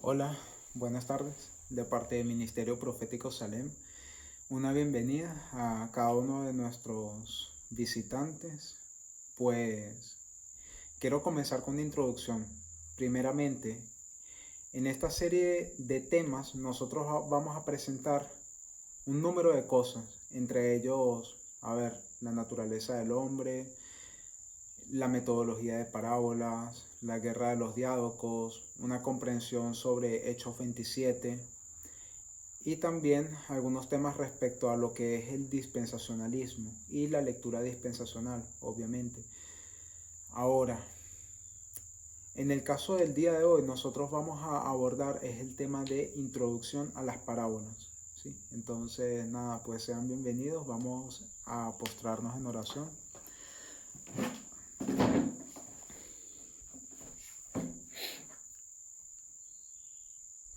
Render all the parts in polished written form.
Hola, buenas tardes. De parte del Ministerio Profético Salem, una bienvenida a cada uno de nuestros visitantes. Pues quiero comenzar con una introducción. Primeramente, en esta serie de temas nosotros vamos a presentar un número de cosas, entre ellos, la naturaleza del hombre, la metodología de parábolas, la guerra de los diádocos, una comprensión sobre Hechos 27 y también algunos temas respecto a lo que es el dispensacionalismo y la lectura dispensacional, obviamente. Ahora, en el caso del día de hoy, nosotros vamos a abordar es el tema de introducción a las parábolas. ¿Sí? Entonces, nada, pues sean bienvenidos. Vamos a postrarnos en oración.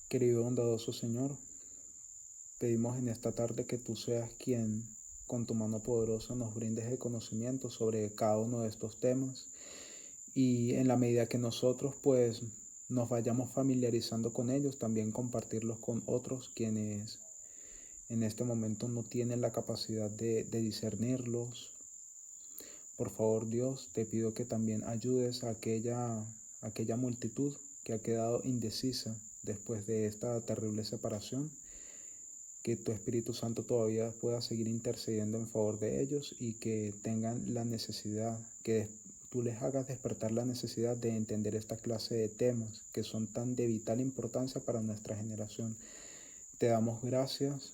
Querido bondadoso Señor, pedimos en esta tarde que tú seas quien con tu mano poderosa nos brindes el conocimiento sobre cada uno de estos temas y en la medida que nosotros pues nos vayamos familiarizando con ellos, también compartirlos con otros quienes en este momento no tienen la capacidad de discernirlos. Por favor, Dios, te pido que también ayudes a aquella multitud que ha quedado indecisa después de esta terrible separación, que tu Espíritu Santo todavía pueda seguir intercediendo en favor de ellos y que tengan la necesidad, que tú les hagas despertar la necesidad de entender esta clase de temas que son tan de vital importancia para nuestra generación. Te damos gracias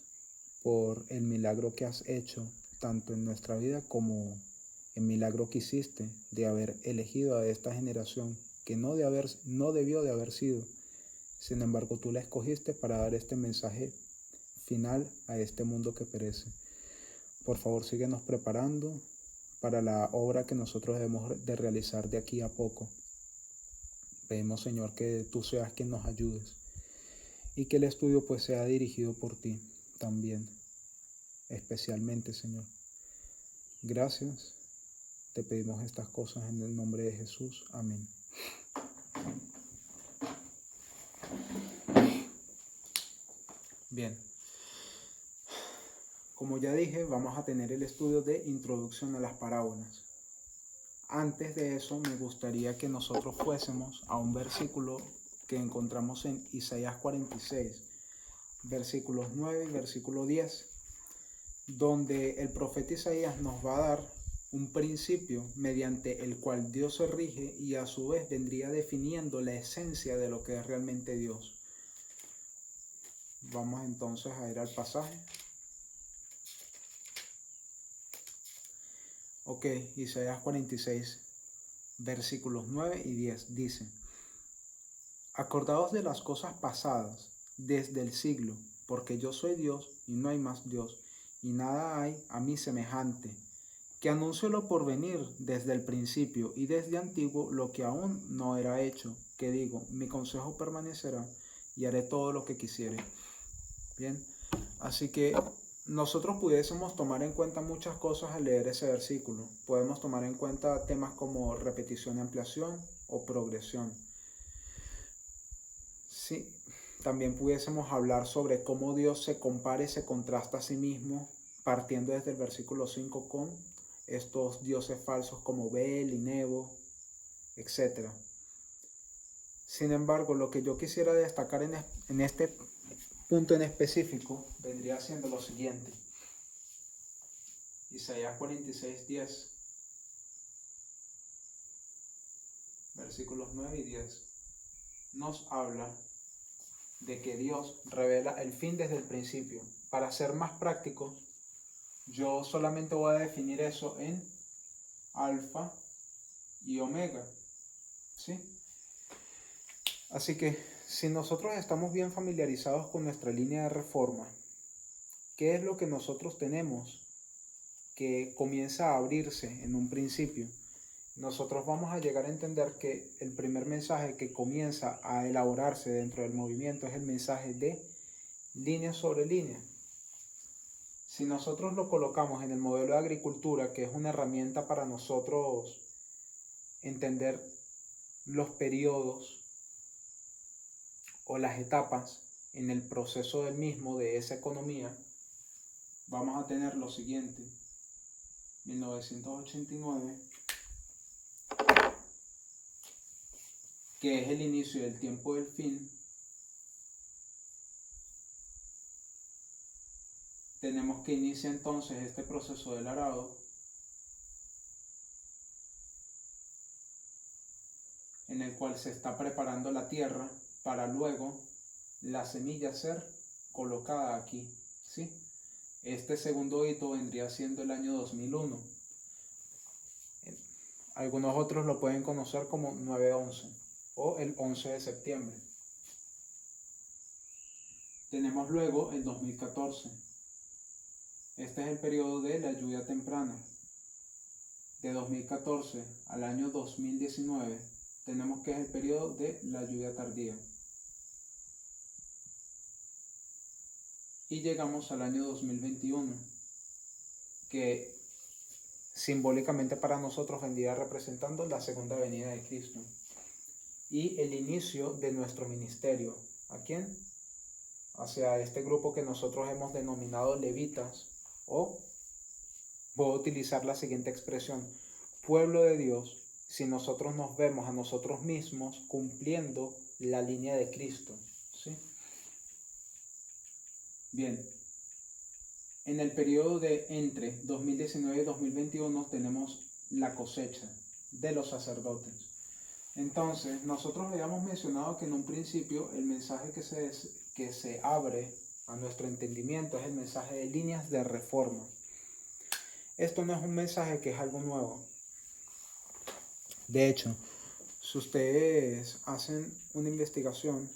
por el milagro que has hecho, tanto en nuestra vida como el milagro que hiciste de haber elegido a esta generación que no debió de haber sido. Sin embargo, tú la escogiste para dar este mensaje final a este mundo que perece. Por favor, síguenos preparando para la obra que nosotros debemos de realizar de aquí a poco. Pedimos, Señor, que tú seas quien nos ayudes y que el estudio pues sea dirigido por ti también, especialmente, Señor. Gracias, te pedimos estas cosas en el nombre de Jesús. Amén. Bien, como ya dije, vamos a tener el estudio de introducción a las parábolas. Antes de eso, me gustaría que nosotros fuésemos a un versículo que encontramos en Isaías 46, versículos 9 y versículo 10, donde el profeta Isaías nos va a dar un principio mediante el cual Dios se rige y a su vez vendría definiendo la esencia de lo que es realmente Dios. Vamos entonces a ir al pasaje. Ok, Isaías 46, versículos 9 y 10 dice: Acordaos de las cosas pasadas desde el siglo, porque yo soy Dios y no hay más Dios, y nada hay a mí semejante, que anuncio lo por venir desde el principio y desde antiguo lo que aún no era hecho, que digo, mi consejo permanecerá y haré todo lo que quisiere. Bien, así que nosotros pudiésemos tomar en cuenta muchas cosas al leer ese versículo. Podemos tomar en cuenta temas como repetición y ampliación o progresión. Sí, también pudiésemos hablar sobre cómo Dios se compara y se contrasta a sí mismo, partiendo desde el versículo 5 con estos dioses falsos como Bel y Nebo, etc. Sin embargo, lo que yo quisiera destacar en este punto en específico vendría siendo lo siguiente. Isaías 46, 10, versículos 9 y 10, nos habla de que Dios revela el fin desde el principio. Para ser más práctico, yo solamente voy a definir eso en alfa y omega, ¿sí? Así que si nosotros estamos bien familiarizados con nuestra línea de reforma, ¿qué es lo que nosotros tenemos que comienza a abrirse en un principio? Nosotros vamos a llegar a entender que el primer mensaje que comienza a elaborarse dentro del movimiento es el mensaje de línea sobre línea. Si nosotros lo colocamos en el modelo de agricultura, que es una herramienta para nosotros entender los periodos o las etapas en el proceso del mismo, de esa economía, vamos a tener lo siguiente: 1989, que es el inicio del tiempo del fin. Tenemos que iniciar entonces este proceso del arado, en el cual se está preparando la tierra para luego la semilla ser colocada aquí, ¿sí? Este segundo hito vendría siendo el año 2001. Algunos otros lo pueden conocer como 9/11 o el 11 de septiembre. Tenemos luego el 2014. Este es el periodo de la lluvia temprana. De 2014 al año 2019 tenemos que es el periodo de la lluvia tardía. Y llegamos al año 2021, que simbólicamente para nosotros vendría representando la segunda venida de Cristo y el inicio de nuestro ministerio. ¿A quién? Hacia este grupo que nosotros hemos denominado levitas, o puedo utilizar la siguiente expresión: pueblo de Dios, si nosotros nos vemos a nosotros mismos cumpliendo la línea de Cristo, ¿sí? Bien, en el periodo de entre 2019 y 2021 tenemos la cosecha de los sacerdotes. Entonces, nosotros habíamos mencionado que en un principio el mensaje que se abre a nuestro entendimiento es el mensaje de líneas de reforma. Esto no es un mensaje que es algo nuevo. De hecho, si ustedes hacen una investigación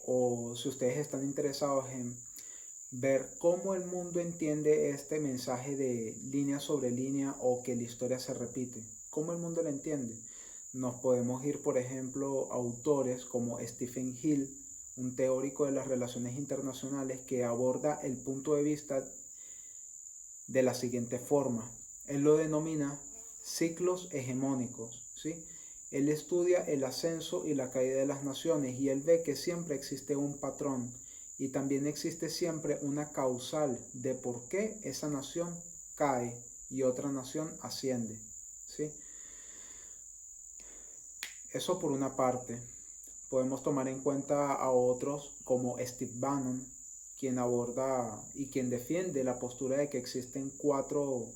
o si ustedes están interesados en ver cómo el mundo entiende este mensaje de línea sobre línea o que la historia se repite, cómo el mundo lo entiende, nos podemos ir, por ejemplo, a autores como Stephen Hill, un teórico de las relaciones internacionales, que aborda el punto de vista de la siguiente forma. Él lo denomina ciclos hegemónicos, ¿sí? Él estudia el ascenso y la caída de las naciones y él ve que siempre existe un patrón y también existe siempre una causal de por qué esa nación cae y otra nación asciende, ¿sí? Eso por una parte. Podemos tomar en cuenta a otros como Steve Bannon, quien aborda y quien defiende la postura de que existen cuatro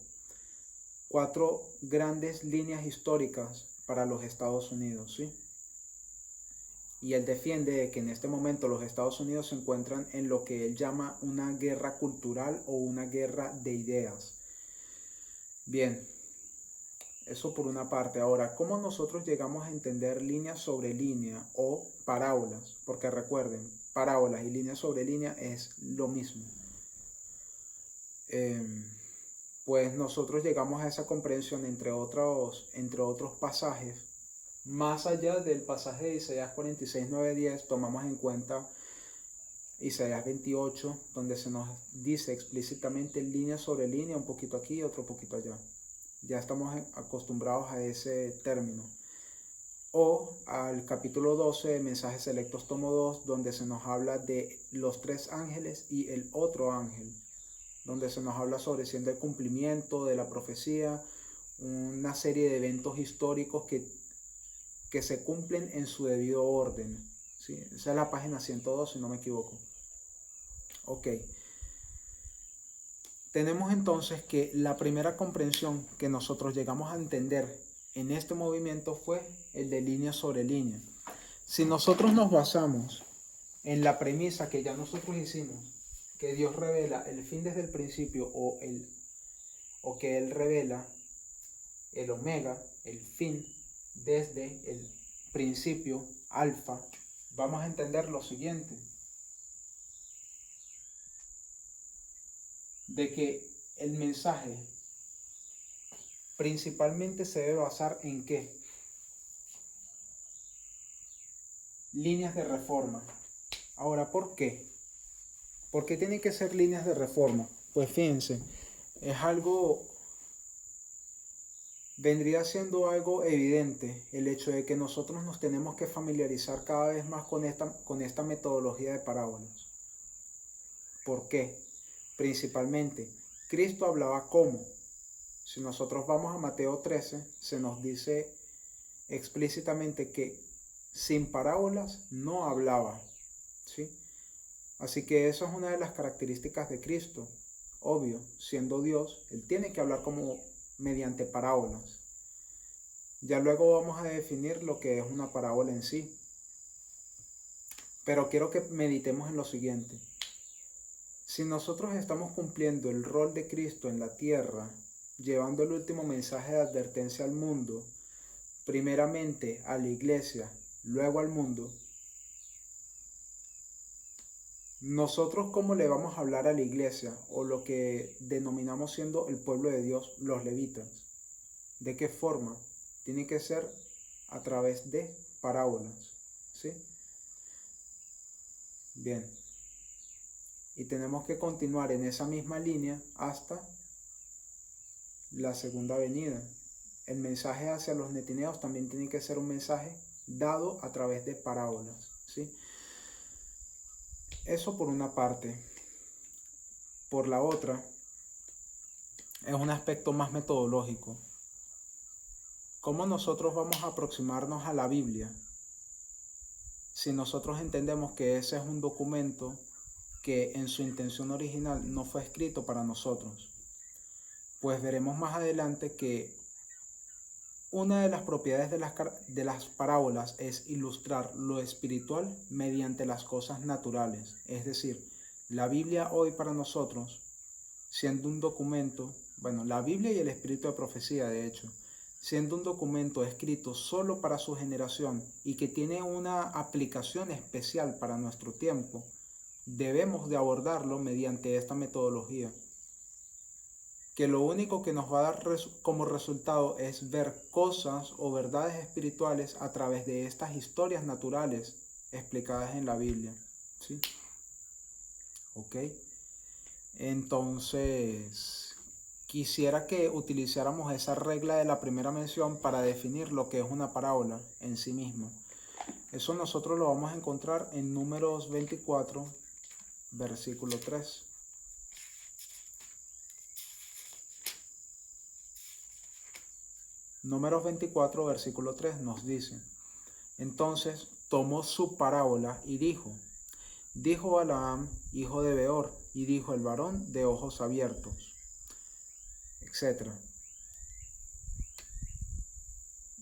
grandes líneas históricas para los Estados Unidos, ¿sí? Y él defiende que en este momento los Estados Unidos se encuentran en lo que él llama una guerra cultural o una guerra de ideas. Bien, eso por una parte. Ahora, ¿cómo nosotros llegamos a entender línea sobre línea o parábolas? Porque recuerden, parábolas y línea sobre línea es lo mismo. Pues nosotros llegamos a esa comprensión entre otros pasajes. Más allá del pasaje de Isaías 46, 9, 10, tomamos en cuenta Isaías 28, donde se nos dice explícitamente línea sobre línea, un poquito aquí y otro poquito allá. Ya estamos acostumbrados a ese término. O al capítulo 12 de Mensajes Selectos tomo 2, donde se nos habla de los 3 ángeles y el otro ángel, donde se nos habla sobre siendo el cumplimiento de la profecía, una serie de eventos históricos que se cumplen en su debido orden, ¿sí? Esa es la página 102, si no me equivoco. Ok. Tenemos entonces que la primera comprensión que nosotros llegamos a entender en este movimiento fue el de línea sobre línea. Si nosotros nos basamos en la premisa que ya nosotros hicimos, que Dios revela el fin desde el principio o que Él revela el omega, el fin, desde el principio alfa, vamos a entender lo siguiente: de que el mensaje principalmente se debe basar en ¿qué? Líneas de reforma. Ahora, ¿por qué? ¿Por qué tienen que ser líneas de reforma? Pues fíjense, es algo vendría siendo algo evidente el hecho de que nosotros nos tenemos que familiarizar cada vez más con esta metodología de parábolas. ¿Por qué? Principalmente, Cristo hablaba cómo. Si nosotros vamos a Mateo 13, se nos dice explícitamente que sin parábolas no hablaba, ¿sí? Así que eso es una de las características de Cristo. Obvio, siendo Dios, Él tiene que hablar como mediante parábolas. Ya luego vamos a definir lo que es una parábola en sí. Pero quiero que meditemos en lo siguiente. Si nosotros estamos cumpliendo el rol de Cristo en la tierra, llevando el último mensaje de advertencia al mundo, primeramente a la iglesia, luego al mundo, nosotros cómo le vamos a hablar a la iglesia o lo que denominamos siendo el pueblo de Dios, los levitas, ¿de qué forma? Tiene que ser a través de parábolas, ¿sí? Bien, y tenemos que continuar en esa misma línea hasta la segunda venida. El mensaje hacia los netineos también tiene que ser un mensaje dado a través de parábolas, ¿sí? Eso por una parte. Por la otra, es un aspecto más metodológico. ¿Cómo nosotros vamos a aproximarnos a la Biblia si nosotros entendemos que ese es un documento que en su intención original no fue escrito para nosotros? Pues veremos más adelante que una de las propiedades de las parábolas es ilustrar lo espiritual mediante las cosas naturales. Es decir, la Biblia hoy para nosotros, siendo un documento, bueno, la Biblia y el espíritu de profecía, de hecho, siendo un documento escrito solo para su generación y que tiene una aplicación especial para nuestro tiempo, debemos de abordarlo mediante esta metodología, que lo único que nos va a dar como resultado es ver cosas o verdades espirituales a través de estas historias naturales explicadas en la Biblia, ¿sí? ¿Ok? Entonces, quisiera que utilizáramos esa regla de la primera mención para definir lo que es una parábola en sí misma. Eso nosotros lo vamos a encontrar en Números 24, versículo 3. Números 24, versículo 3 nos dice: entonces tomó su parábola y dijo Balaam, hijo de Beor, y dijo el varón de ojos abiertos, etc.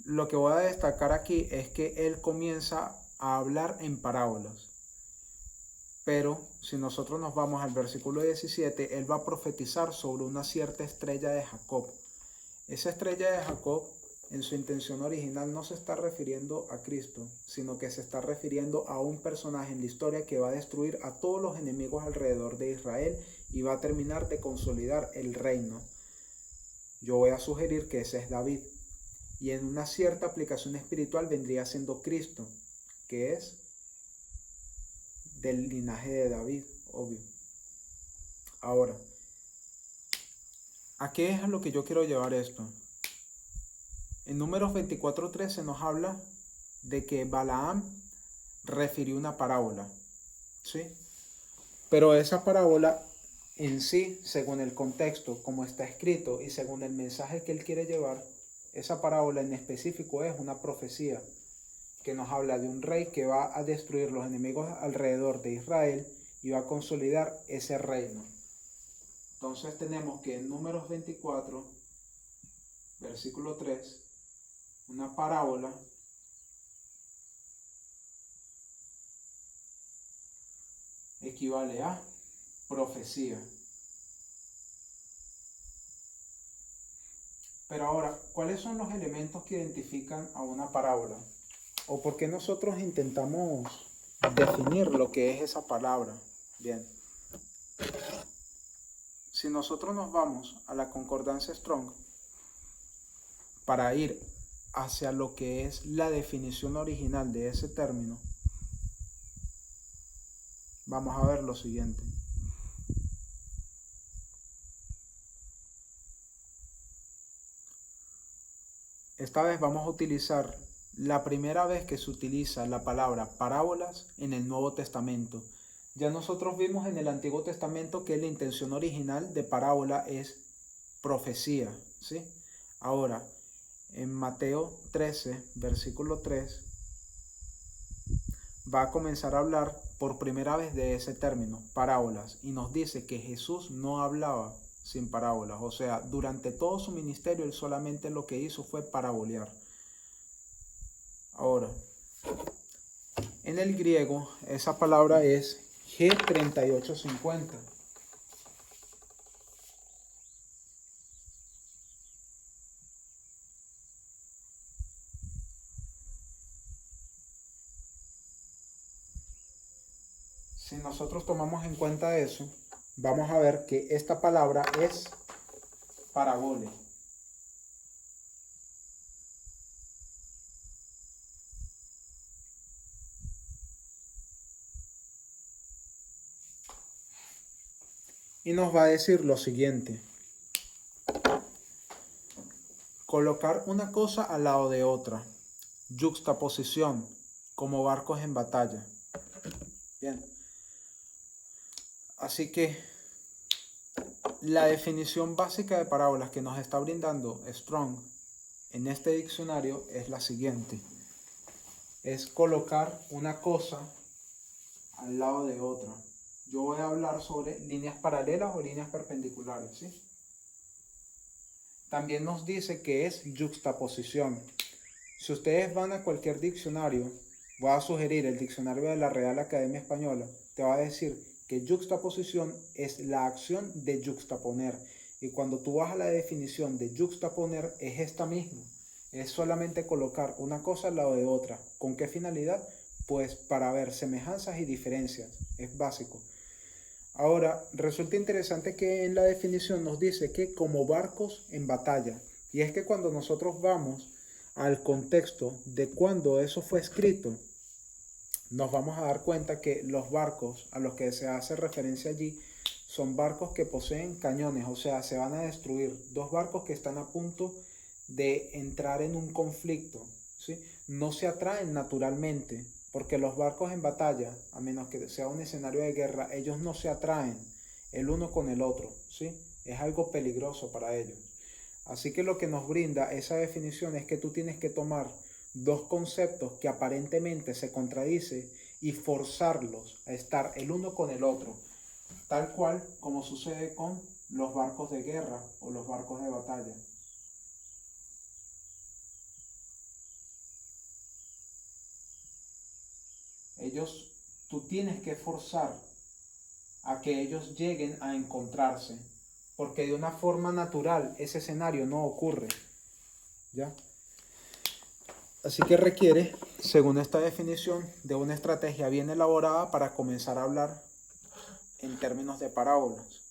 Lo que voy a destacar aquí es que él comienza a hablar en parábolas. Pero si nosotros nos vamos al versículo 17, él va a profetizar sobre una cierta estrella de Jacob. Esa estrella de Jacob, en su intención original, no se está refiriendo a Cristo, sino que se está refiriendo a un personaje en la historia que va a destruir a todos los enemigos alrededor de Israel y va a terminar de consolidar el reino. Yo voy a sugerir que ese es David. Y en una cierta aplicación espiritual vendría siendo Cristo, que es del linaje de David, obvio. Ahora, ¿a qué es a lo que yo quiero llevar esto? En Números 24:3 se nos habla de que Balaam refirió una parábola, ¿sí? Pero esa parábola en sí, según el contexto, como está escrito y según el mensaje que él quiere llevar, esa parábola en específico es una profecía que nos habla de un rey que va a destruir los enemigos alrededor de Israel y va a consolidar ese reino. Entonces tenemos que en Números 24, versículo 3, una parábola equivale a profecía. Pero ahora, ¿cuáles son los elementos que identifican a una parábola? ¿O por qué nosotros intentamos definir lo que es esa palabra? Bien. Si nosotros nos vamos a la concordancia Strong para ir hacia lo que es la definición original de ese término, vamos a ver lo siguiente. Esta vez vamos a utilizar la primera vez que se utiliza la palabra parábolas en el Nuevo Testamento. Ya nosotros vimos en el Antiguo Testamento que la intención original de parábola es profecía, ¿sí? Ahora, en Mateo 13, versículo 3, va a comenzar a hablar por primera vez de ese término, parábolas, y nos dice que Jesús no hablaba sin parábolas, o sea, durante todo su ministerio él solamente lo que hizo fue parabolear. Ahora, en el griego esa palabra es G3850. Si nosotros tomamos en cuenta eso, vamos a ver que esta palabra es parabole. Y nos va a decir lo siguiente: colocar una cosa al lado de otra, yuxtaposición, como barcos en batalla. Bien, así que la definición básica de parábolas que nos está brindando Strong en este diccionario es la siguiente: es colocar una cosa al lado de otra. Yo voy a hablar sobre líneas paralelas o líneas perpendiculares, ¿sí? También nos dice que es yuxtaposición. Si ustedes van a cualquier diccionario, voy a sugerir el diccionario de la Real Academia Española, te va a decir que yuxtaposición es la acción de yuxtaponer. Y cuando tú vas a la definición de yuxtaponer, es esta misma. Es solamente colocar una cosa al lado de otra. ¿Con qué finalidad? Pues para ver semejanzas y diferencias. Es básico. Ahora, resulta interesante que en la definición nos dice que como barcos en batalla. Y es que cuando nosotros vamos al contexto de cuando eso fue escrito, nos vamos a dar cuenta que los barcos a los que se hace referencia allí son barcos que poseen cañones, o sea, se van a destruir. Dos barcos que están a punto de entrar en un conflicto, ¿sí? No se atraen naturalmente, porque los barcos en batalla, a menos que sea un escenario de guerra, ellos no se atraen el uno con el otro, ¿sí? Es algo peligroso para ellos. Así que lo que nos brinda esa definición es que tú tienes que tomar dos conceptos que aparentemente se contradicen y forzarlos a estar el uno con el otro, tal cual como sucede con los barcos de guerra o los barcos de batalla. Tú tienes que forzar a que ellos lleguen a encontrarse, porque de una forma natural ese escenario no ocurre, ¿ya? Así que requiere, según esta definición, de una estrategia bien elaborada para comenzar a hablar en términos de parábolas.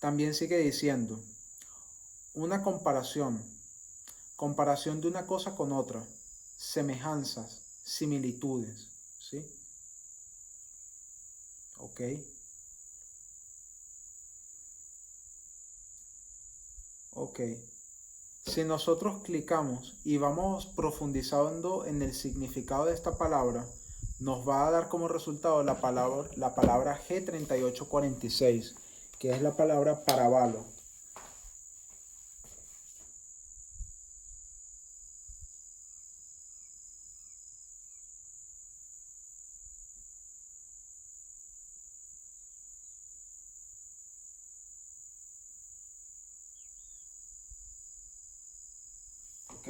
También sigue diciendo, una comparación de una cosa con otra, semejanzas, similitudes, ¿sí? ¿Ok? Ok. Si nosotros clicamos y vamos profundizando en el significado de esta palabra, nos va a dar como resultado la palabra G3846, que es la palabra parabalo. ¿Ok?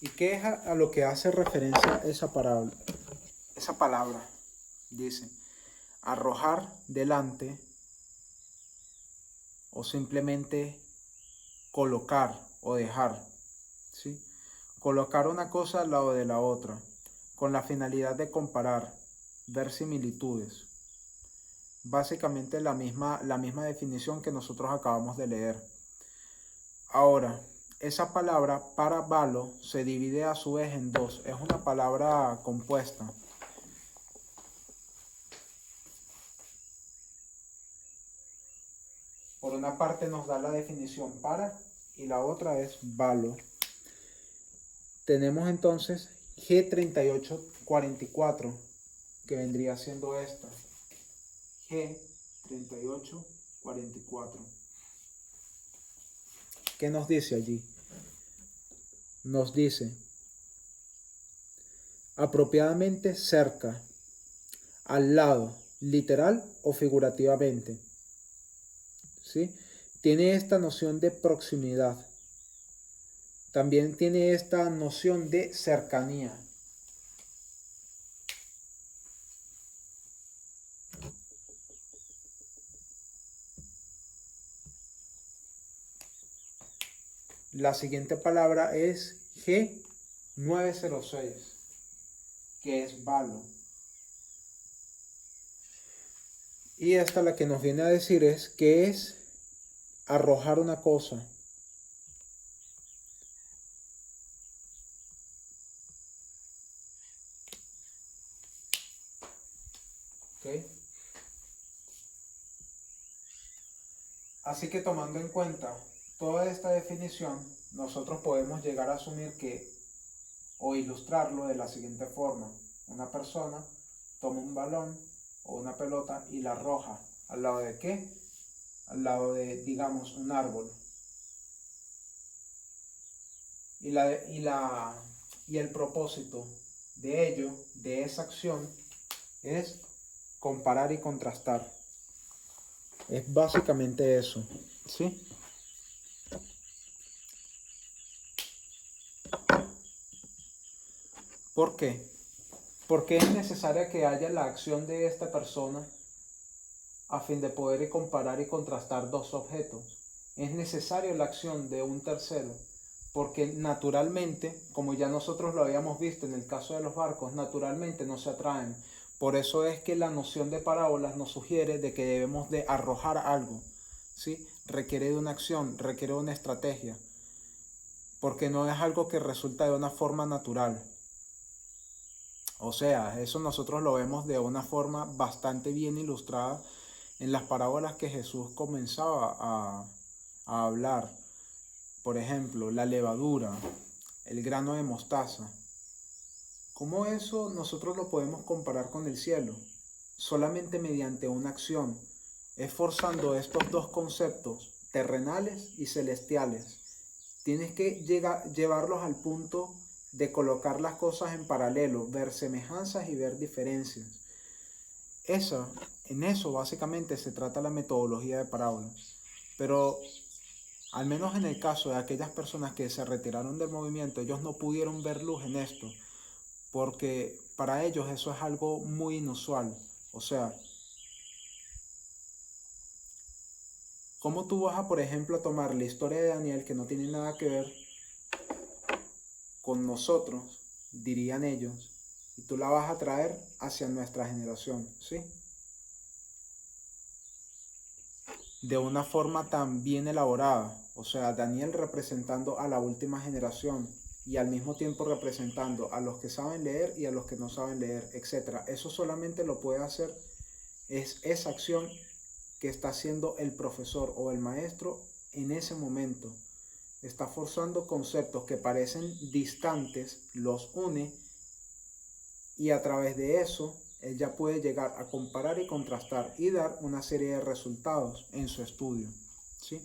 ¿Y qué es a lo que hace referencia esa palabra? Dice, arrojar delante o simplemente colocar o dejar, ¿sí? Colocar una cosa al lado de la otra, con la finalidad de comparar, ver similitudes. Básicamente la misma definición que nosotros acabamos de leer. Ahora, esa palabra parabalo se divide a su vez en dos. Es una palabra compuesta. Por una parte nos da la definición para y la otra es Valo. Tenemos entonces G3844, que vendría siendo esta. G3844. ¿Qué nos dice allí? Nos dice, apropiadamente cerca, al lado, literal o figurativamente. ¿Sí? Tiene esta noción de proximidad. También tiene esta noción de cercanía. La siguiente palabra es G906, que es Valo. Y esta la que nos viene a decir es que es arrojar una cosa. ¿Okay? Así que tomando en cuenta toda esta definición, nosotros podemos llegar a asumir que, o ilustrarlo de la siguiente forma. Una persona toma un balón o una pelota y la arroja. ¿Al lado de qué? Al lado de, digamos, un árbol. Y el propósito de ello, de esa acción, es comparar y contrastar. Es básicamente eso, ¿sí? ¿Por qué? Porque es necesaria que haya la acción de esta persona a fin de poder comparar y contrastar dos objetos. Es necesaria la acción de un tercero, porque naturalmente, como ya nosotros lo habíamos visto en el caso de los barcos, naturalmente no se atraen. Por eso es que la noción de parábolas nos sugiere de que debemos de arrojar algo, ¿sí? Requiere de una acción, requiere de una estrategia, porque no es algo que resulta de una forma natural. O sea, eso nosotros lo vemos de una forma bastante bien ilustrada en las parábolas que Jesús comenzaba a hablar. Por ejemplo, la levadura, el grano de mostaza. ¿Cómo eso nosotros lo podemos comparar con el cielo? Solamente mediante una acción, esforzando estos dos conceptos, terrenales y celestiales. Tienes que llevarlos al punto de colocar las cosas en paralelo, ver semejanzas y ver diferencias. En eso básicamente se trata la metodología de parábolas. Pero al menos en el caso de aquellas personas que se retiraron del movimiento, ellos no pudieron ver luz en esto, porque para ellos eso es algo muy inusual. O sea, ¿cómo tú vas a, por ejemplo, tomar la historia de Daniel, que no tiene nada que ver con nosotros, dirían ellos, y tú la vas a traer hacia nuestra generación, ¿sí? De una forma tan bien elaborada, o sea, Daniel representando a la última generación y al mismo tiempo representando a los que saben leer y a los que no saben leer, etc. Eso solamente lo puede hacer es esa acción que está haciendo el profesor o el maestro en ese momento. Está forzando conceptos que parecen distantes, los une y a través de eso él ya puede llegar a comparar y contrastar y dar una serie de resultados en su estudio, ¿sí?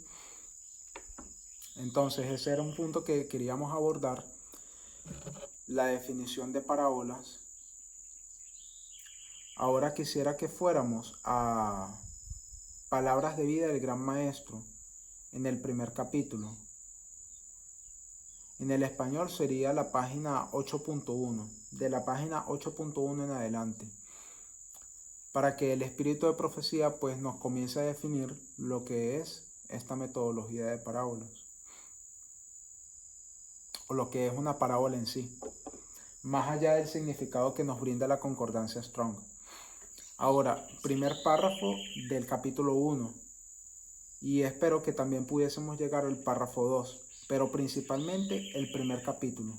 Entonces ese era un punto que queríamos abordar, la definición de parábolas. Ahora quisiera que fuéramos a Palabras de vida del Gran Maestro en el primer capítulo. En el español sería la página 8.1, de la página 8.1 en adelante, para que el espíritu de profecía pues nos comience a definir lo que es esta metodología de parábolas, o lo que es una parábola en sí, más allá del significado que nos brinda la concordancia Strong. Ahora, primer párrafo del capítulo 1, y espero que también pudiésemos llegar al párrafo 2, pero principalmente el primer capítulo,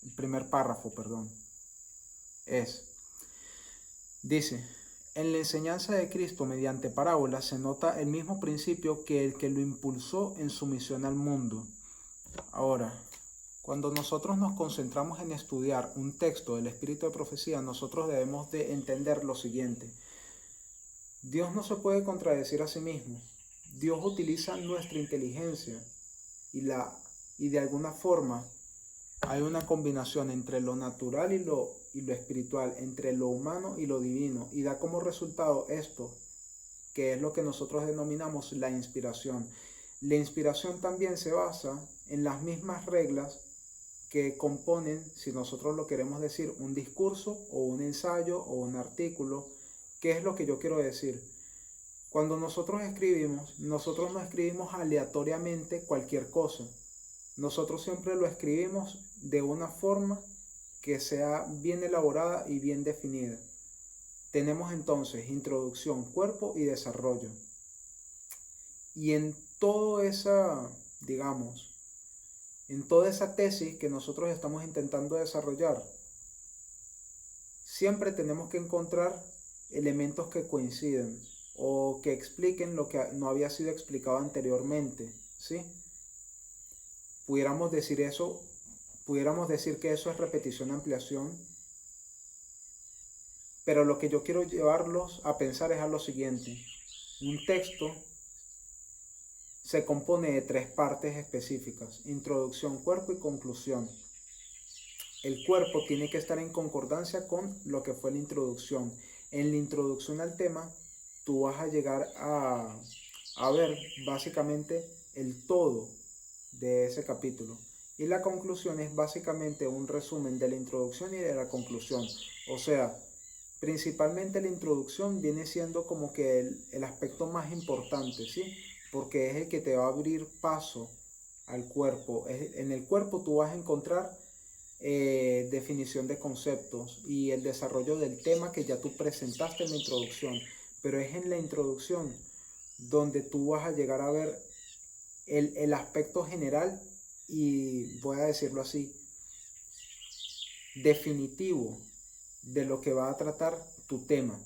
el primer párrafo, perdón, dice, En la enseñanza de Cristo mediante parábolas se nota el mismo principio que el que lo impulsó en su misión al mundo. Ahora, cuando nosotros nos concentramos en estudiar un texto del Espíritu de Profecía, nosotros debemos de entender lo siguiente. Dios no se puede contradecir a sí mismo. Dios utiliza nuestra inteligencia y de alguna forma hay una combinación entre lo natural y lo espiritual, entre lo humano y lo divino, y da como resultado esto, que es lo que nosotros denominamos la inspiración. La inspiración también se basa en las mismas reglas que componen, si nosotros lo queremos decir, un discurso o un ensayo o un artículo. ¿Qué es lo que yo quiero decir? Cuando nosotros no escribimos aleatoriamente cualquier cosa. Nosotros siempre lo escribimos de una forma que sea bien elaborada y bien definida. Tenemos entonces introducción, cuerpo y desarrollo. Y en toda esa, digamos, en toda esa tesis que nosotros estamos intentando desarrollar, siempre tenemos que encontrar elementos que coinciden o que expliquen lo que no había sido explicado anteriormente, ¿sí? Pudiéramos decir que eso es repetición, ampliación, pero lo que yo quiero llevarlos a pensar es a lo siguiente. Un texto se compone de 3 partes específicas: introducción, cuerpo y conclusión. El cuerpo tiene que estar en concordancia con lo que fue la introducción. En la introducción al tema, tú vas a llegar a ver básicamente el todo de ese capítulo. Y la conclusión es básicamente un resumen de la introducción y de la conclusión. O sea, principalmente la introducción viene siendo como que el aspecto más importante, ¿sí? Porque es el que te va a abrir paso al cuerpo. En el cuerpo tú vas a encontrar definición de conceptos y el desarrollo del tema que ya tú presentaste en la introducción. Pero es en la introducción donde tú vas a llegar a ver el aspecto general y, voy a decirlo así, definitivo de lo que va a tratar tu tema.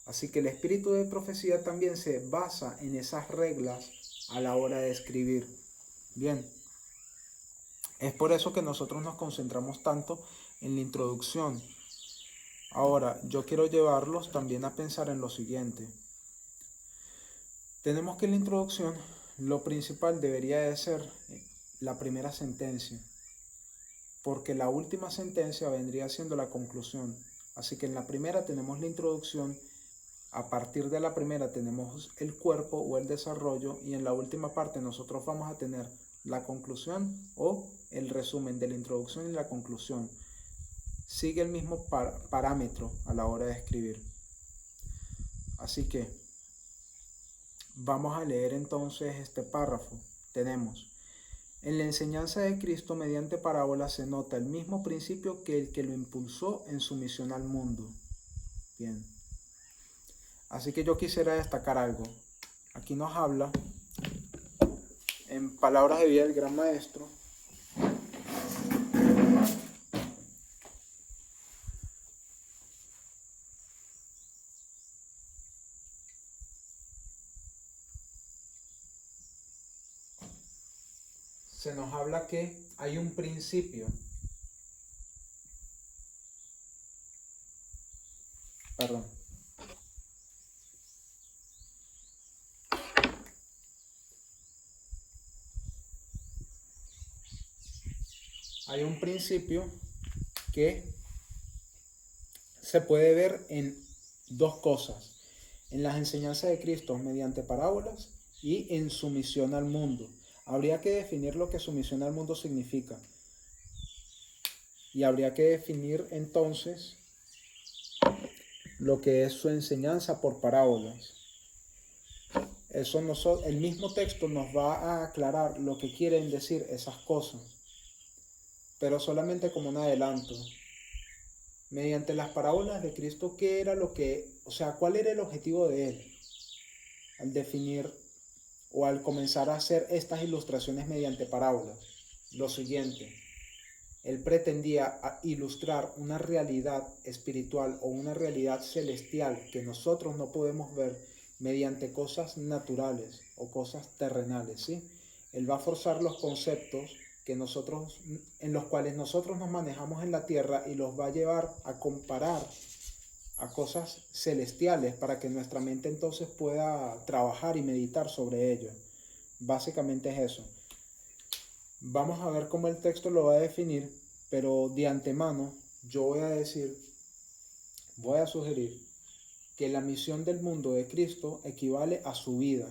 Así que el espíritu de profecía también se basa en esas reglas a la hora de escribir. Bien, es por eso que nosotros nos concentramos tanto en la introducción. Ahora, yo quiero llevarlos también a pensar en lo siguiente. Tenemos que en la introducción lo principal debería de ser la primera sentencia, porque la última sentencia vendría siendo la conclusión. Así que en la primera tenemos la introducción, a partir de la primera tenemos el cuerpo o el desarrollo, y en la última parte nosotros vamos a tener la conclusión o el resumen de la introducción y la conclusión. Sigue el mismo parámetro a la hora de escribir. Así que vamos a leer entonces este párrafo. Tenemos: en la enseñanza de Cristo mediante parábolas se nota el mismo principio que el que lo impulsó en su misión al mundo. Bien. Así que yo quisiera destacar algo. Aquí nos habla, en palabras de vida del gran maestro, se nos habla que hay un principio. Perdón. Hay un principio que se puede ver en 2 cosas: en las enseñanzas de Cristo mediante parábolas y en su misión al mundo. Habría que definir lo que su misión al mundo significa. Y habría que definir entonces lo que es su enseñanza por parábolas. El mismo texto nos va a aclarar lo que quieren decir esas cosas, pero solamente como un adelanto. Mediante las parábolas de Cristo, ¿qué era cuál era el objetivo de él al definir o al comenzar a hacer estas ilustraciones mediante parábolas? Lo siguiente: Él pretendía ilustrar una realidad espiritual o una realidad celestial que nosotros no podemos ver mediante cosas naturales o cosas terrenales, ¿sí? Él va a forzar los conceptos que nosotros, en los cuales nosotros nos manejamos en la tierra, y los va a llevar a comparar a cosas celestiales para que nuestra mente entonces pueda trabajar y meditar sobre ello. Básicamente es eso. Vamos a ver cómo el texto lo va a definir, pero de antemano yo voy a sugerir que la misión del mundo de Cristo equivale a su vida.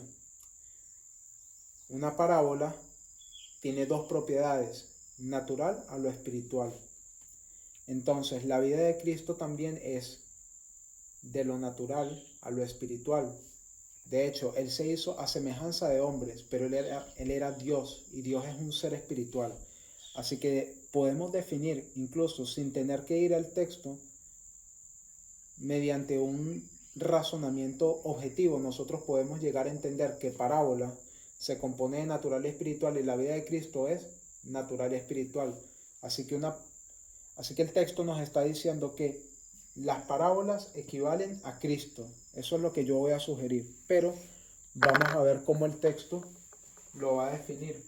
Una parábola tiene dos propiedades: natural a lo espiritual. Entonces, la vida de Cristo también es de lo natural a lo espiritual. De hecho, Él se hizo a semejanza de hombres, pero él era Dios, y Dios es un ser espiritual. Así que podemos definir, incluso sin tener que ir al texto, mediante un razonamiento objetivo, nosotros podemos llegar a entender que parábola se compone de natural y espiritual, y la vida de Cristo es natural y espiritual. Así que, así que el texto nos está diciendo que las parábolas equivalen a Cristo. Eso es lo que yo voy a sugerir. Pero vamos a ver cómo el texto lo va a definir.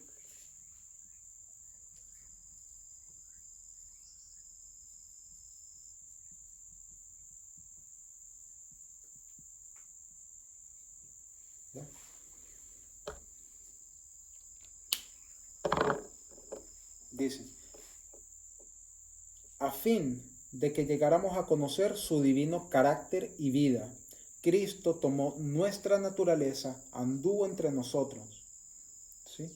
¿Ya? Dice: a fin de que llegáramos a conocer su divino carácter y vida, Cristo tomó nuestra naturaleza, anduvo entre nosotros. ¿Sí?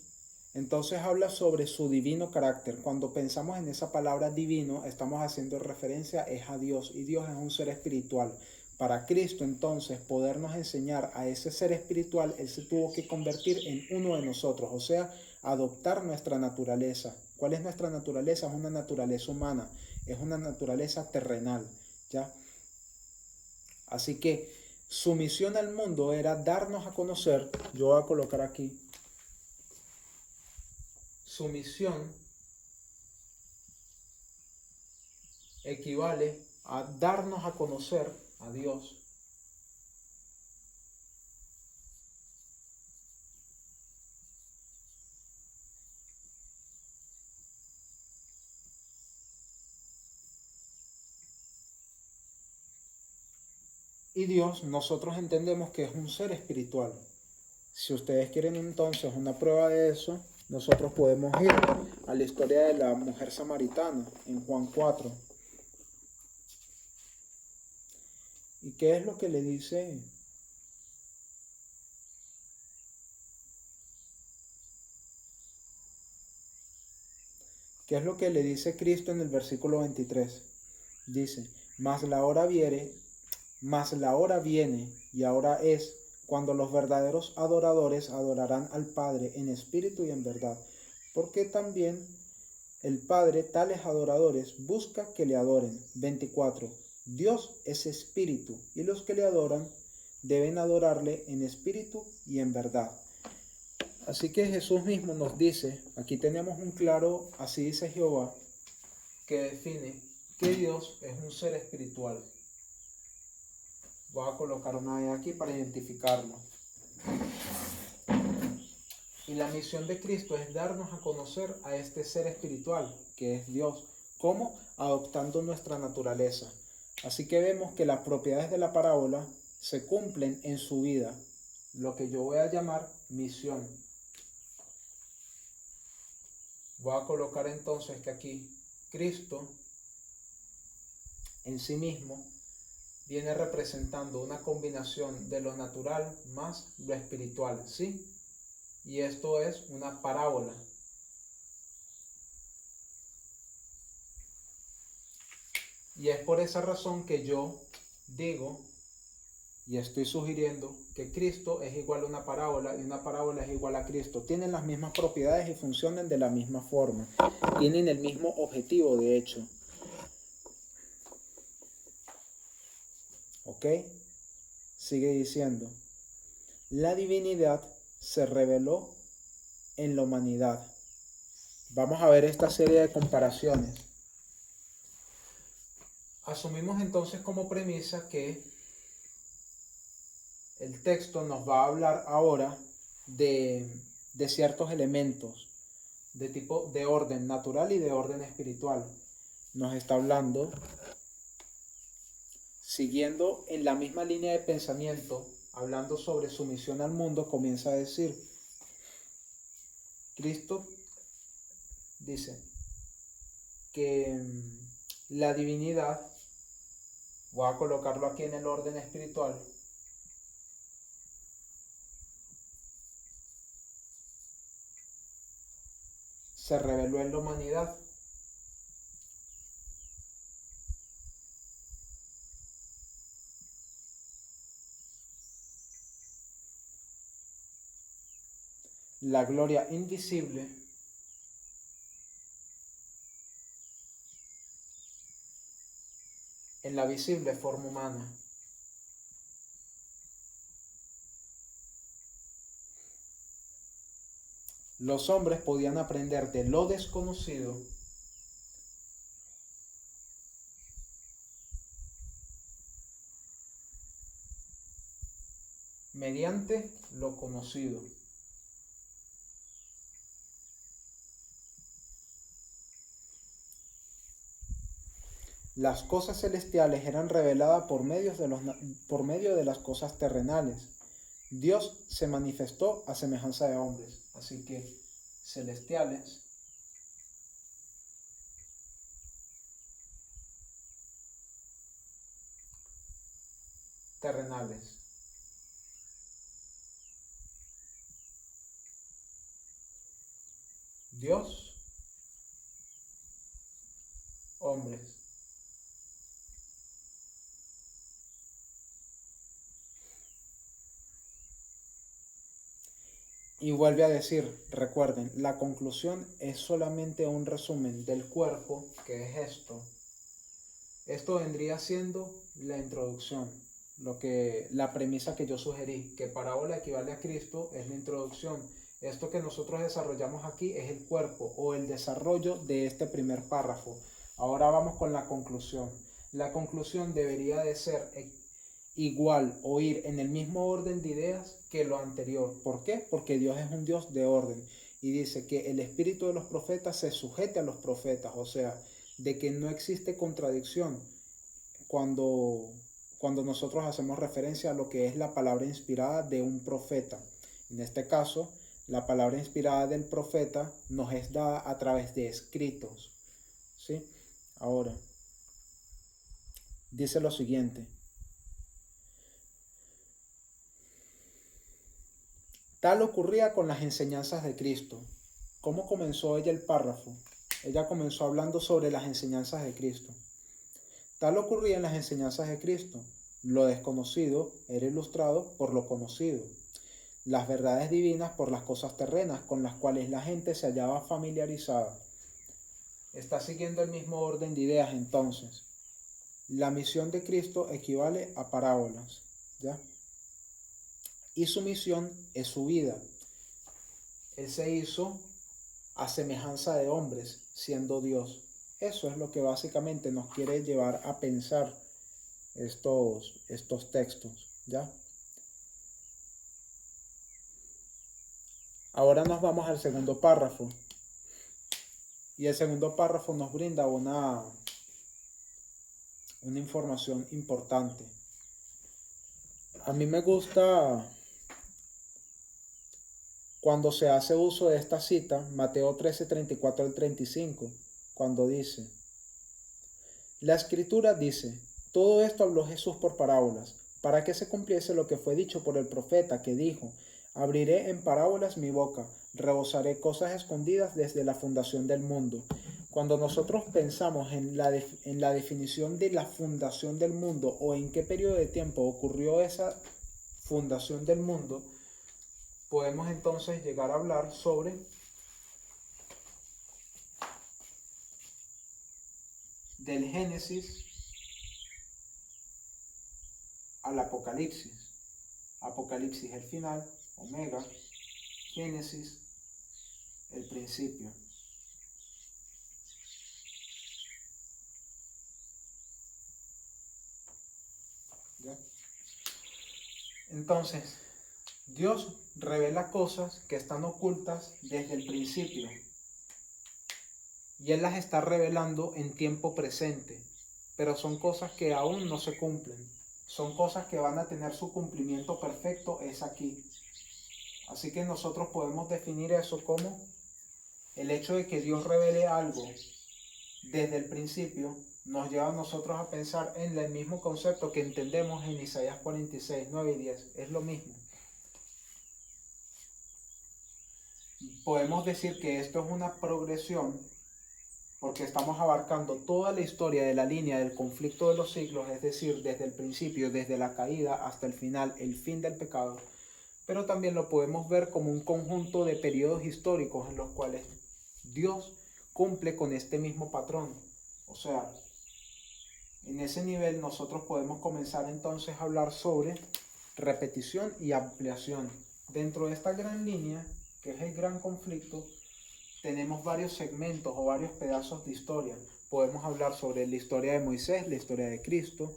Entonces habla sobre su divino carácter. Cuando pensamos en esa palabra divino, estamos haciendo referencia es a Dios, y Dios es un ser espiritual. Para Cristo entonces podernos enseñar a ese ser espiritual, Él se tuvo que convertir en uno de nosotros, o sea, adoptar nuestra naturaleza. ¿Cuál es nuestra naturaleza? Es una naturaleza humana, es una naturaleza terrenal, ¿ya? Así que su misión al mundo era darnos a conocer. Yo voy a colocar aquí: su misión equivale a darnos a conocer a Dios. Y Dios, nosotros entendemos que es un ser espiritual. Si ustedes quieren entonces una prueba de eso, nosotros podemos ir a la historia de la mujer samaritana en Juan 4. ¿Y qué es lo que le dice? ¿Qué es lo que le dice Cristo en el versículo 23? Dice: mas la hora viene, y ahora es, cuando los verdaderos adoradores adorarán al Padre en espíritu y en verdad, porque también el Padre tales adoradores busca que le adoren. 24. Dios es espíritu, y los que le adoran deben adorarle en espíritu y en verdad. Así que Jesús mismo nos dice, aquí tenemos un claro, así dice Jehová, que define que Dios es un ser espiritual. Voy a colocar una vez aquí para identificarlo. Y la misión de Cristo es darnos a conocer a este ser espiritual, que es Dios. ¿Cómo? Adoptando nuestra naturaleza. Así que vemos que las propiedades de la parábola se cumplen en su vida, lo que yo voy a llamar misión. Voy a colocar entonces que aquí Cristo en sí mismo viene representando una combinación de lo natural más lo espiritual, ¿sí? Y esto es una parábola. Y es por esa razón que yo digo y estoy sugiriendo que Cristo es igual a una parábola, y una parábola es igual a Cristo. Tienen las mismas propiedades y funcionan de la misma forma. Tienen el mismo objetivo, de hecho. ¿Ok? Sigue diciendo: la divinidad se reveló en la humanidad. Vamos a ver esta serie de comparaciones. Asumimos entonces como premisa que el texto nos va a hablar ahora de ciertos elementos de tipo de orden natural y de orden espiritual. Nos está hablando, siguiendo en la misma línea de pensamiento, hablando sobre su misión al mundo, comienza a decir, Cristo dice que la divinidad, voy a colocarlo aquí en el orden espiritual, se reveló en la humanidad. La gloria invisible en la visible forma humana. Los hombres podían aprender de lo desconocido mediante lo conocido. Las cosas celestiales eran reveladas por medio de las cosas terrenales. Dios se manifestó a semejanza de hombres, así que celestiales terrenales. Dios, hombres. Y vuelve a decir, recuerden, la conclusión es solamente un resumen del cuerpo, que es esto. Esto vendría siendo la introducción, la premisa que yo sugerí, que parábola equivale a Cristo, es la introducción. Esto que nosotros desarrollamos aquí es el cuerpo o el desarrollo de este primer párrafo. Ahora vamos con la conclusión. La conclusión debería de ser igual o ir en el mismo orden de ideas que lo anterior. ¿Por qué? Porque Dios es un Dios de orden y dice que el espíritu de los profetas se sujete a los profetas, o sea, de que no existe contradicción cuando nosotros hacemos referencia a lo que es la palabra inspirada de un profeta. En este caso, la palabra inspirada del profeta nos es dada a través de escritos. ¿Sí? Ahora, dice lo siguiente. Tal ocurría con las enseñanzas de Cristo. ¿Cómo comenzó ella el párrafo? Ella comenzó hablando sobre las enseñanzas de Cristo. Tal ocurría en las enseñanzas de Cristo. Lo desconocido era ilustrado por lo conocido. Las verdades divinas por las cosas terrenas con las cuales la gente se hallaba familiarizada. Está siguiendo el mismo orden de ideas entonces. La misión de Cristo equivale a parábolas, ¿ya? Y su misión es su vida. Él se hizo a semejanza de hombres, siendo Dios. Eso es lo que básicamente nos quiere llevar a pensar estos textos, ¿ya? Ahora nos vamos al segundo párrafo. Y el segundo párrafo nos brinda una información importante. A mí me gusta cuando se hace uso de esta cita, Mateo 13, 34 al 35, cuando dice, la escritura dice, todo esto habló Jesús por parábolas, para que se cumpliese lo que fue dicho por el profeta que dijo, abriré en parábolas mi boca, rebosaré cosas escondidas desde la fundación del mundo. Cuando nosotros pensamos en la definición de la fundación del mundo o en qué periodo de tiempo ocurrió esa fundación del mundo, podemos entonces llegar a hablar sobre del Génesis al Apocalipsis. Apocalipsis el final, Omega, Génesis el principio. ¿Ya? Entonces, Dios revela cosas que están ocultas desde el principio y Él las está revelando en tiempo presente, pero son cosas que aún no se cumplen, son cosas que van a tener su cumplimiento perfecto es aquí. Así que nosotros podemos definir eso como el hecho de que Dios revele algo desde el principio nos lleva a nosotros a pensar en el mismo concepto que entendemos en Isaías 46, 9 y 10. Es lo mismo. Podemos decir que esto es una progresión porque estamos abarcando toda la historia de la línea del conflicto de los siglos, es decir, desde el principio, desde la caída hasta el final, el fin del pecado, pero también lo podemos ver como un conjunto de periodos históricos en los cuales Dios cumple con este mismo patrón. O sea, en ese nivel nosotros podemos comenzar entonces a hablar sobre repetición y ampliación. Dentro de esta gran línea, que es el gran conflicto, tenemos varios segmentos o varios pedazos de historia. Podemos hablar sobre la historia de Moisés, la historia de Cristo,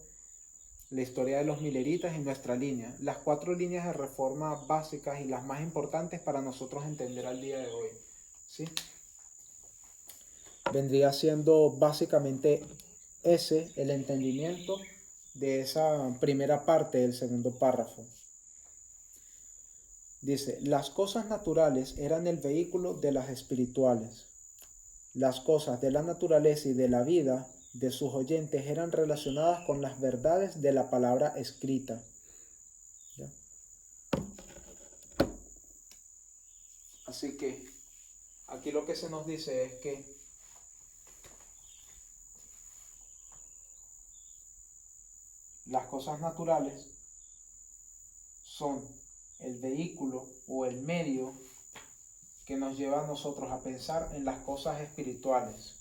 la historia de los mileritas y nuestra línea. Las 4 líneas de reforma básicas y las más importantes para nosotros entender al día de hoy. ¿Sí? Vendría siendo básicamente ese el entendimiento de esa primera parte del segundo párrafo. Dice, las cosas naturales eran el vehículo de las espirituales. Las cosas de la naturaleza y de la vida de sus oyentes eran relacionadas con las verdades de la palabra escrita. ¿Ya? Así que aquí lo que se nos dice es que las cosas naturales son el vehículo o el medio que nos lleva a nosotros a pensar en las cosas espirituales.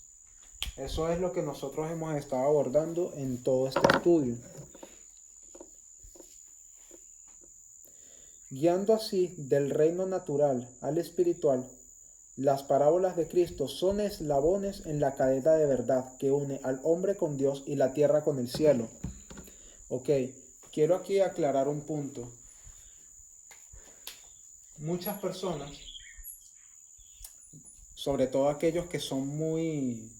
Eso es lo que nosotros hemos estado abordando en todo este estudio. Guiando así del reino natural al espiritual, las parábolas de Cristo son eslabones en la cadena de verdad que une al hombre con Dios y la tierra con el cielo. Ok, quiero aquí aclarar un punto. Muchas personas, sobre todo aquellos que son muy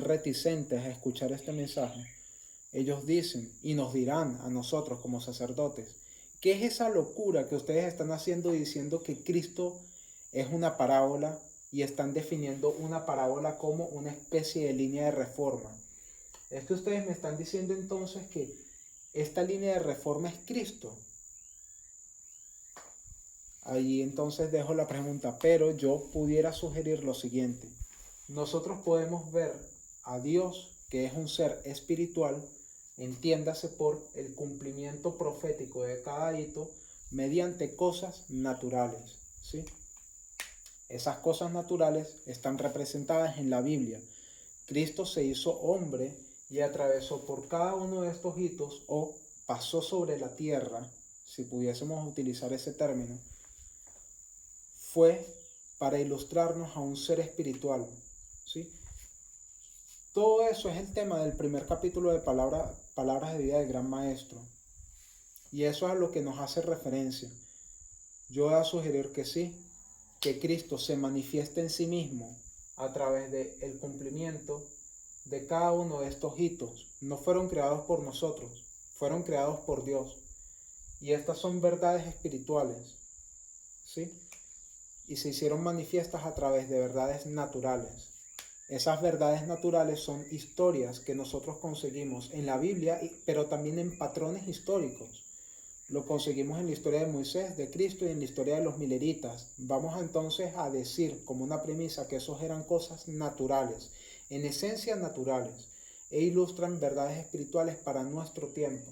reticentes a escuchar este mensaje, ellos dicen y nos dirán a nosotros como sacerdotes, ¿qué es esa locura que ustedes están haciendo diciendo que Cristo es una parábola y están definiendo una parábola como una especie de línea de reforma? Es que ustedes me están diciendo entonces que esta línea de reforma es Cristo. Ahí entonces dejo la pregunta, pero yo pudiera sugerir lo siguiente. Nosotros podemos ver a Dios, que es un ser espiritual, entiéndase por el cumplimiento profético de cada hito, mediante cosas naturales, ¿sí? Esas cosas naturales están representadas en la Biblia. Cristo se hizo hombre y atravesó por cada uno de estos hitos o pasó sobre la tierra, si pudiésemos utilizar ese término, fue para ilustrarnos a un ser espiritual, ¿sí? Todo eso es el tema del primer capítulo de Palabras de Vida del Gran Maestro. Y eso es a lo que nos hace referencia. Yo voy a sugerir que sí, que Cristo se manifieste en sí mismo a través del cumplimiento de cada uno de estos hitos. No fueron creados por nosotros, fueron creados por Dios. Y estas son verdades espirituales, ¿sí? Y se hicieron manifiestas a través de verdades naturales. Esas verdades naturales son historias que nosotros conseguimos en la Biblia, pero también en patrones históricos. Lo conseguimos en la historia de Moisés, de Cristo y en la historia de los mileritas. Vamos entonces a decir como una premisa que esos eran cosas naturales, en esencia naturales, e ilustran verdades espirituales para nuestro tiempo.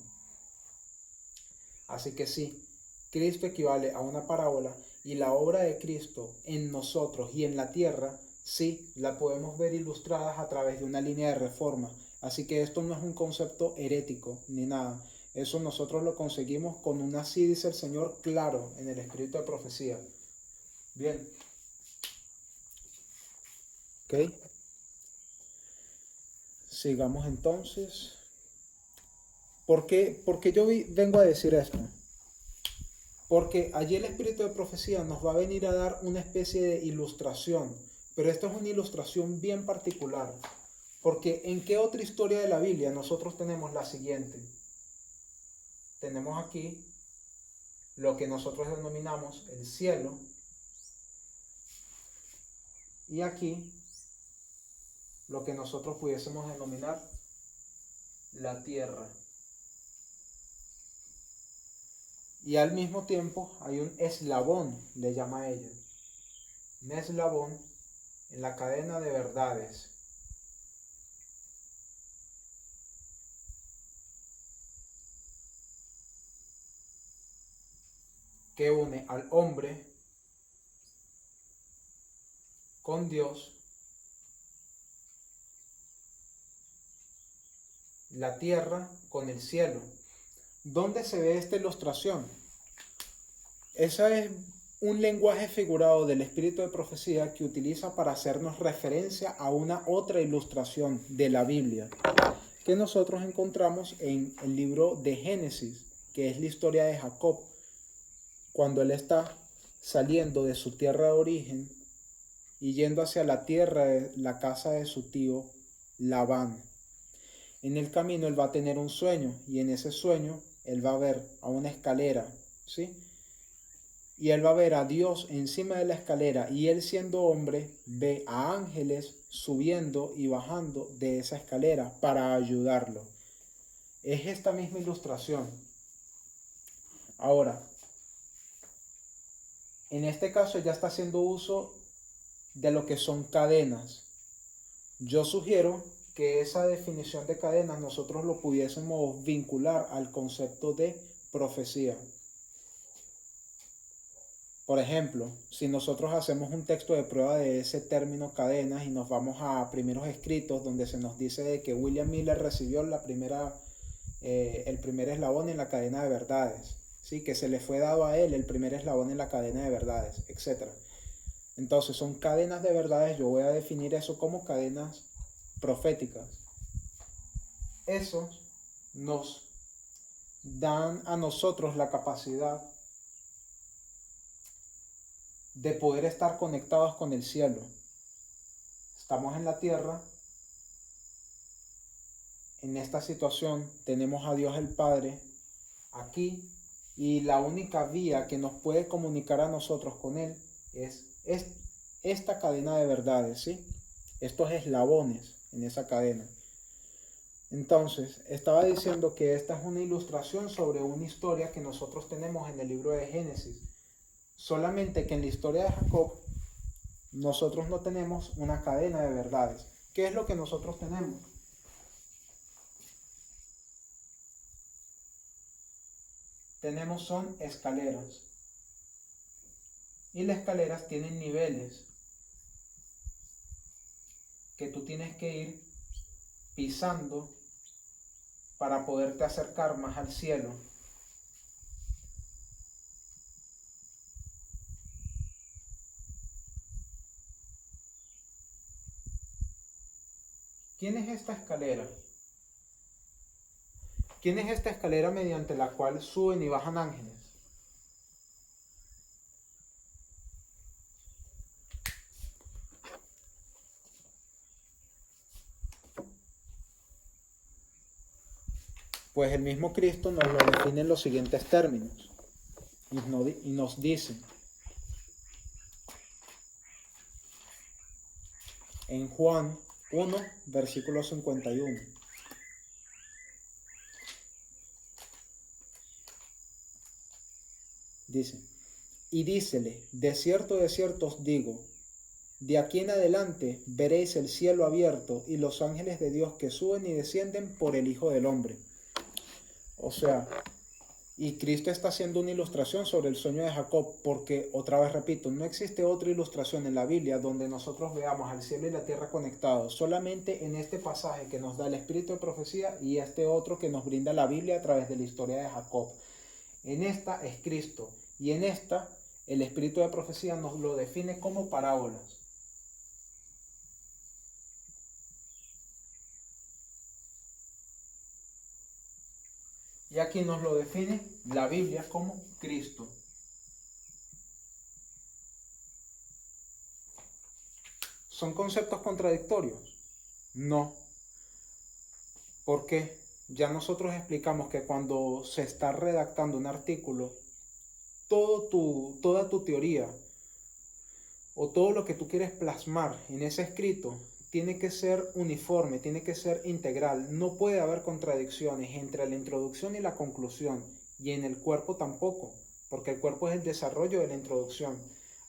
Así que sí, Cristo equivale a una parábola y la obra de Cristo en nosotros y en la tierra, sí, la podemos ver ilustradas a través de una línea de reforma. Así que esto no es un concepto herético ni nada. Eso nosotros lo conseguimos con un así dice el Señor claro en el espíritu de profecía. Bien. Ok. Sigamos entonces. ¿Por qué yo vengo a decir esto? Porque allí el espíritu de profecía nos va a venir a dar una especie de ilustración, pero esta es una ilustración bien particular. Porque ¿en qué otra historia de la Biblia nosotros tenemos la siguiente? Tenemos aquí lo que nosotros denominamos el cielo y aquí lo que nosotros pudiésemos denominar la tierra. Y al mismo tiempo hay un eslabón, le llama ella, un eslabón en la cadena de verdades. Que une al hombre con Dios, la tierra con el cielo. ¿Dónde se ve esta ilustración? Ese es un lenguaje figurado del espíritu de profecía que utiliza para hacernos referencia a una otra ilustración de la Biblia que nosotros encontramos en el libro de Génesis, que es la historia de Jacob, cuando él está saliendo de su tierra de origen y yendo hacia la tierra de la casa de su tío Labán. En el camino él va a tener un sueño y en ese sueño él va a ver a una escalera, ¿sí? Y él va a ver a Dios encima de la escalera y él siendo hombre ve a ángeles subiendo y bajando de esa escalera para ayudarlo. Es esta misma ilustración. Ahora, en este caso ya está haciendo uso de lo que son cadenas. Yo sugiero que esa definición de cadenas nosotros lo pudiésemos vincular al concepto de profecía. Por ejemplo, si nosotros hacemos un texto de prueba de ese término cadenas y nos vamos a primeros escritos donde se nos dice de que William Miller recibió el primer eslabón en la cadena de verdades, ¿sí? Que se le fue dado a él el primer eslabón en la cadena de verdades, etc. Entonces son cadenas de verdades, yo voy a definir eso como cadenas proféticas. Esos nos dan a nosotros la capacidad de poder estar conectados con el cielo. Estamos en la tierra, en esta situación tenemos a Dios el Padre aquí y la única vía que nos puede comunicar a nosotros con Él es esta cadena de verdades, ¿sí? Estos eslabones en esa cadena. Entonces, estaba diciendo que esta es una ilustración sobre una historia que nosotros tenemos en el libro de Génesis. Solamente que en la historia de Jacob nosotros no tenemos una cadena de verdades. ¿Qué es lo que nosotros tenemos? Son escaleras. Y las escaleras tienen niveles que tú tienes que ir pisando para poderte acercar más al cielo. ¿Quién es esta escalera? ¿Quién es esta escalera mediante la cual suben y bajan ángeles? Pues el mismo Cristo nos lo define en los siguientes términos y nos dice en Juan 1, versículo 51. Dice, y dícele, de cierto os digo, de aquí en adelante veréis el cielo abierto y los ángeles de Dios que suben y descienden por el Hijo del Hombre. O sea, y Cristo está haciendo una ilustración sobre el sueño de Jacob, porque, otra vez repito, no existe otra ilustración en la Biblia donde nosotros veamos al cielo y la tierra conectados, solamente en este pasaje que nos da el espíritu de profecía y este otro que nos brinda la Biblia a través de la historia de Jacob. En esta es Cristo, y en esta el espíritu de profecía nos lo define como parábolas. Y aquí nos lo define la Biblia como Cristo. ¿Son conceptos contradictorios? No. ¿Por qué? Ya nosotros explicamos que cuando se está redactando un artículo, toda tu teoría o todo lo que tú quieres plasmar en ese escrito tiene que ser uniforme, tiene que ser integral. No puede haber contradicciones entre la introducción y la conclusión, y en el cuerpo tampoco, porque el cuerpo es el desarrollo de la introducción.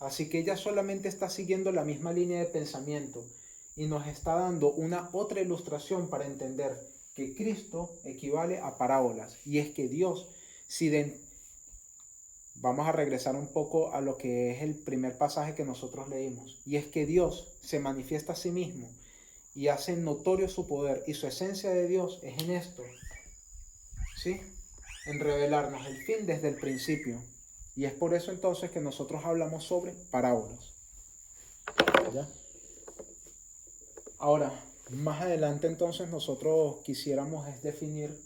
Así que ella solamente está siguiendo la misma línea de pensamiento y nos está dando una otra ilustración para entender que Cristo equivale a parábolas. Y es que Dios, si vamos a regresar un poco a lo que es el primer pasaje que nosotros leímos. Y es que Dios se manifiesta a sí mismo y hace notorio su poder. Y su esencia de Dios es en esto, ¿sí? En revelarnos el fin desde el principio. Y es por eso entonces que nosotros hablamos sobre parábolas. ¿Ya? Ahora, más adelante entonces nosotros quisiéramos es definir,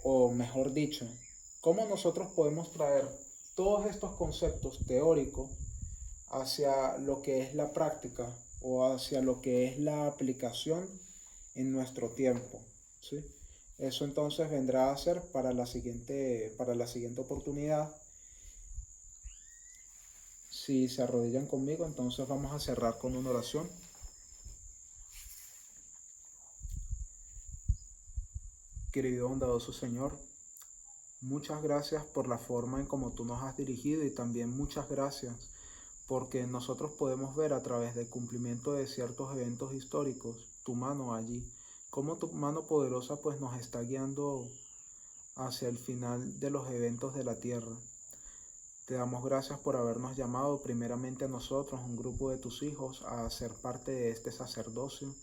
o mejor dicho, cómo nosotros podemos traer todos estos conceptos teóricos hacia lo que es la práctica o hacia lo que es la aplicación en nuestro tiempo, ¿sí? Eso entonces vendrá a ser para la siguiente oportunidad. Si se arrodillan conmigo, entonces vamos a cerrar con una oración. Querido bondadoso Señor, muchas gracias por la forma en cómo tú nos has dirigido y también muchas gracias porque nosotros podemos ver a través del cumplimiento de ciertos eventos históricos tu mano allí, cómo tu mano poderosa pues nos está guiando hacia el final de los eventos de la tierra. Te damos gracias por habernos llamado primeramente a nosotros, un grupo de tus hijos, a ser parte de este sacerdocio.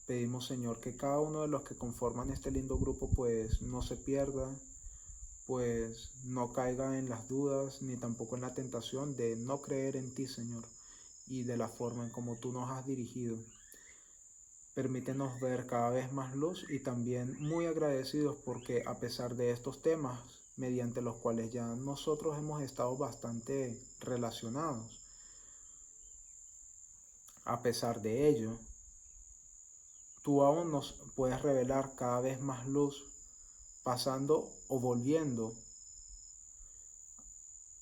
Pedimos, Señor, que cada uno de los que conforman este lindo grupo pues no se pierda, pues no caiga en las dudas ni tampoco en la tentación de no creer en ti, Señor, y de la forma en como tú nos has dirigido. Permítenos ver cada vez más luz y también muy agradecidos porque a pesar de estos temas, mediante los cuales ya nosotros hemos estado bastante relacionados, a pesar de ello, tú aún nos puedes revelar cada vez más luz, pasando o volviendo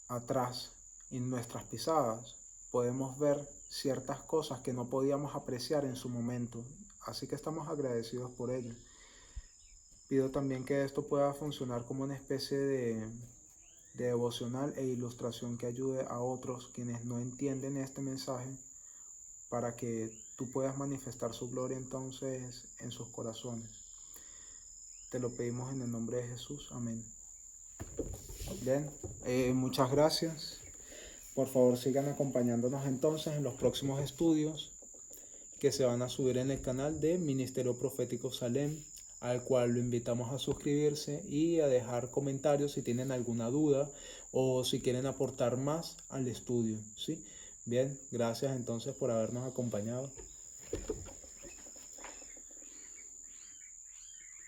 atrás en nuestras pisadas. Podemos ver ciertas cosas que no podíamos apreciar en su momento, así que estamos agradecidos por ello. Pido también que esto pueda funcionar como una especie de devocional e ilustración que ayude a otros quienes no entienden este mensaje para que tú puedas manifestar su gloria entonces en sus corazones. Te lo pedimos en el nombre de Jesús. Amén. Bien, muchas gracias. Por favor sigan acompañándonos entonces en los próximos estudios que se van a subir en el canal de Ministerio Profético Salem, al cual lo invitamos a suscribirse y a dejar comentarios si tienen alguna duda o si quieren aportar más al estudio, ¿sí? Bien, gracias entonces por habernos acompañado.